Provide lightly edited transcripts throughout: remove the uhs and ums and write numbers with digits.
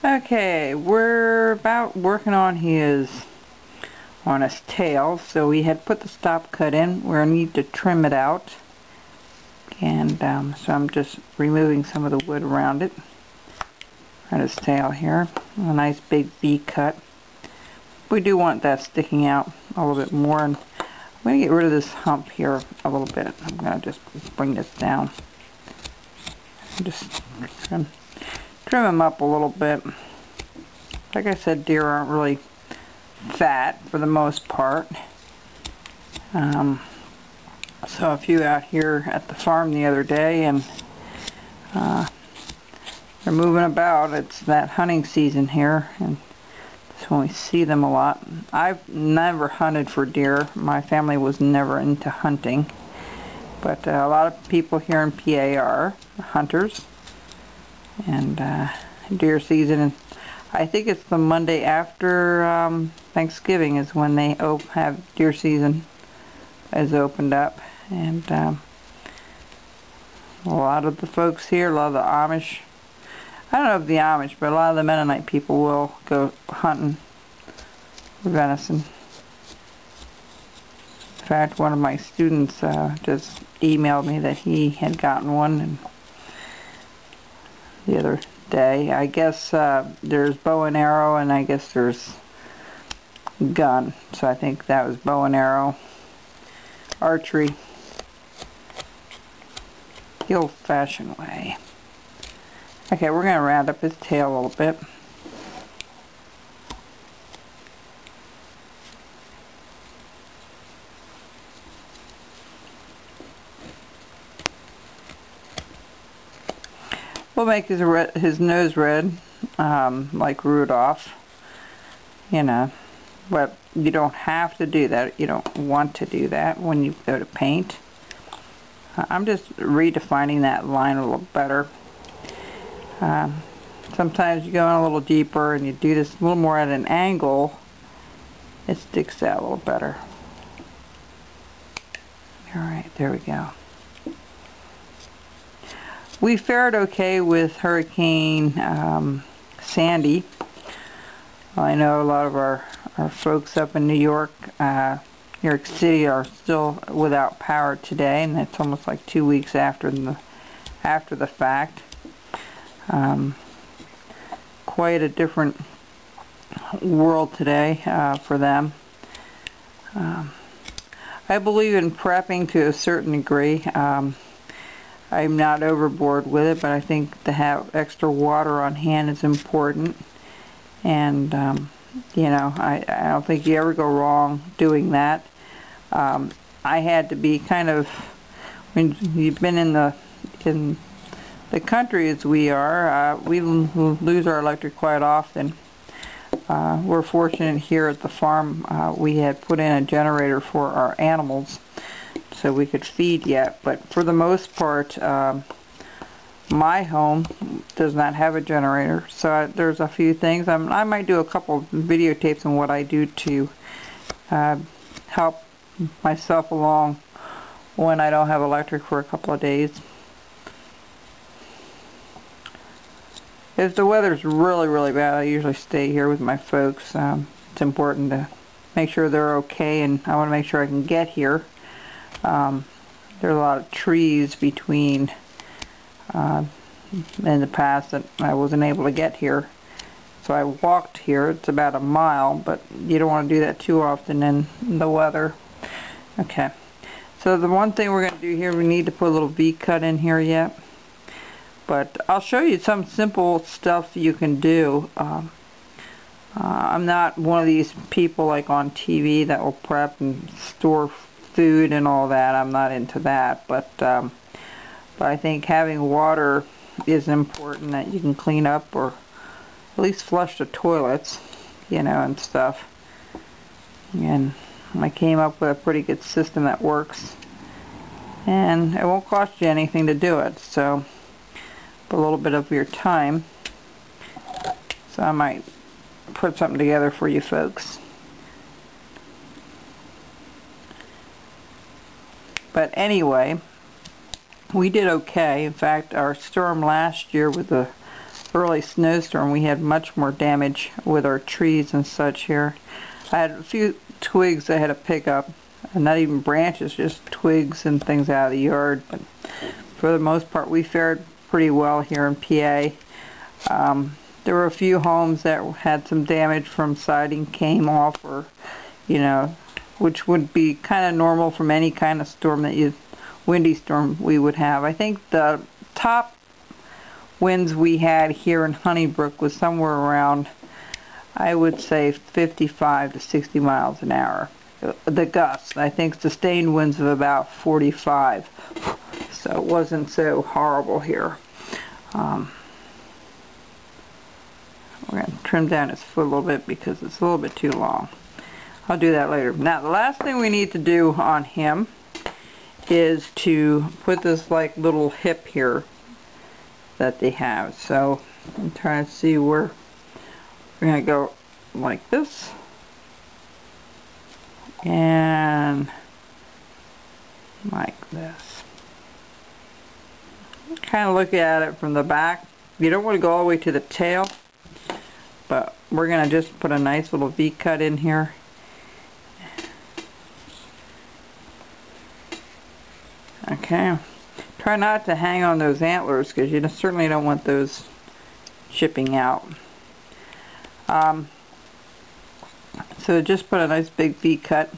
Okay, we're about working on his tail, so we had put the stop cut in. We're going to need to trim it out, and so I'm just removing some of the wood around it, around his tail here. A nice big V cut. We do want that sticking out a little bit more, and I'm going to get rid of this hump here a little bit. I'm going to just bring this down. Just trim them up a little bit. Like I said, deer aren't really fat for the most part. So a few out here at the farm the other day, and they're moving about. It's that hunting season here, and that's when we see them a lot. I've never hunted for deer. My family was never into hunting, but a lot of people here in PA are hunters, and deer season, and I think it's the Monday after Thanksgiving is when they have deer season is opened up, and a lot of the folks here, a lot of the Amish, I don't know if the Amish, but a lot of the Mennonite people will go hunting for venison. In fact, one of my students just emailed me that he had gotten one, and the other day. I guess there's bow and arrow, and I guess there's gun. So I think that was bow and arrow. Archery. The old-fashioned way. Okay, we're going to round up his tail a little bit. We'll make his nose red, like Rudolph, you know, but you don't have to do that. You don't want to do that when you go to paint. I'm just redefining that line a little better. Sometimes you go in a little deeper and you do this a little more at an angle, it sticks out a little better. Alright, there we go. We fared okay with Hurricane Sandy. I know a lot of our folks up in New York City are still without power today, and it's almost like 2 weeks after the fact. Quite a different world today for them. I believe in prepping to a certain degree. I'm not overboard with it, but I think to have extra water on hand is important. And, you know, I don't think you ever go wrong doing that. I had to be kind of, when you've been in the country as we are, we lose our electric quite often. We're fortunate here at the farm. We had put in a generator for our animals, so we could feed yet, but for the most part my home does not have a generator, so there's a few things. I might do a couple of videotapes on what I do to help myself along when I don't have electric for a couple of days. If the weather's really bad, I usually stay here with my folks. It's important to make sure they're okay, and I want to make sure I can get here. There's a lot of trees between in the past that I wasn't able to get here, so I walked here. It's about a mile, but you don't want to do that too often in the weather. Okay, so the one thing we're going to do here, we need to put a little V cut in here yet, but I'll show you some simple stuff you can do. I'm not one of these people like on TV that will prep and store food and all that. I'm not into that, but I think having water is important, that you can clean up or at least flush the toilets, you know, and stuff. And I came up with a pretty good system that works, and it won't cost you anything to do it, so a little bit of your time. So I might put something together for you folks. But anyway, we did okay. In fact, our storm last year with the early snowstorm, we had much more damage with our trees and such here. I had a few twigs I had to pick up, and not even branches, just twigs and things out of the yard, but for the most part we fared pretty well here in PA. There were a few homes that had some damage from siding came off, or which would be kind of normal from any kind of storm windy storm we would have. I think the top winds we had here in Honeybrook was somewhere around, I would say, 55 to 60 miles an hour. The gusts, I think sustained winds of about 45, so it wasn't so horrible here. We're going to trim down his foot a little bit because it's a little bit too long. I'll do that later. Now the last thing we need to do on him is to put this like little hip here that they have. So I'm trying to see where we're going to go, like this, and like this. Kind of look at it from the back. You don't want to go all the way to the tail, but we're going to just put a nice little V-cut in here. Okay. Try not to hang on those antlers because you certainly don't want those chipping out. So just put a nice big V-cut,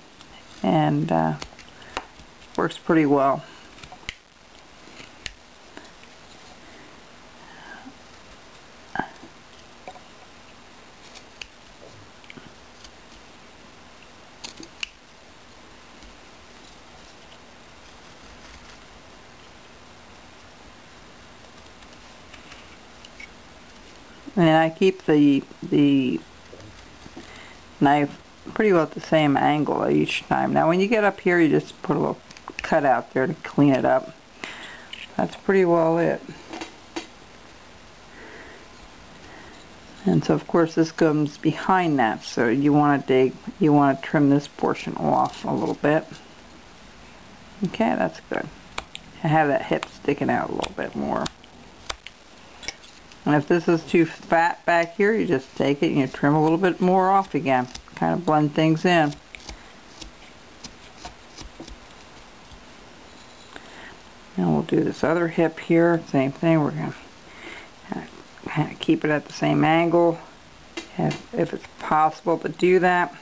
and works pretty well. And I keep the knife pretty well at the same angle each time. Now when you get up here, you just put a little cut out there to clean it up. That's pretty well it. And so of course this comes behind that, so you want to trim this portion off a little bit. Okay, that's good. I have that hip sticking out a little bit more. And if this is too fat back here, you just take it and you trim a little bit more off again. Kind of blend things in. And we'll do this other hip here. Same thing. We're going to kind of keep it at the same angle, if it's possible to do that.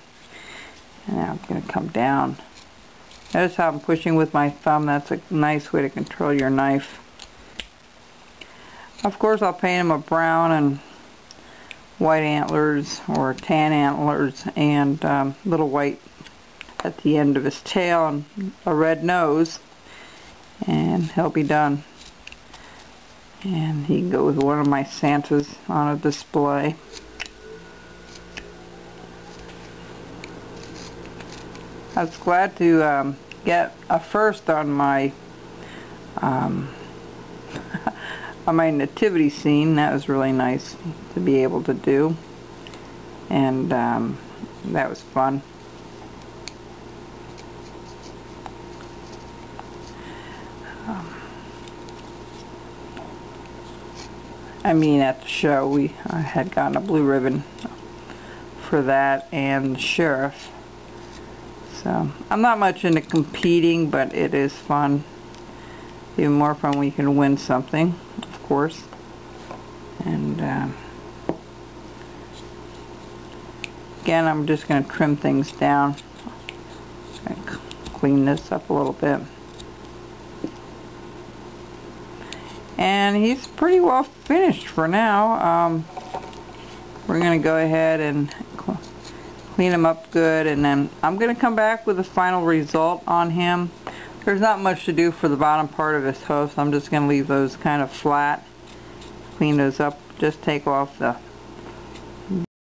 And now I'm going to come down. Notice how I'm pushing with my thumb. That's a nice way to control your knife. Of course, I'll paint him a brown and white antlers, or tan antlers, and little white at the end of his tail, and a red nose, and he'll be done. And he can go with one of my Santas on a display. I was glad to get a first on my on my nativity scene. That was really nice to be able to do, and that was fun. I mean, at the show I had gotten a blue ribbon for that, and the sheriff. So I'm not much into competing, but it is fun. Even more fun when you can win something, of course. And again, I'm just going to trim things down. Clean this up a little bit. And he's pretty well finished for now. We're going to go ahead and clean him up good, and then I'm going to come back with the final result on him. There's not much to do for the bottom part of his toe, so I'm just going to leave those kind of flat. Clean those up. Just take off the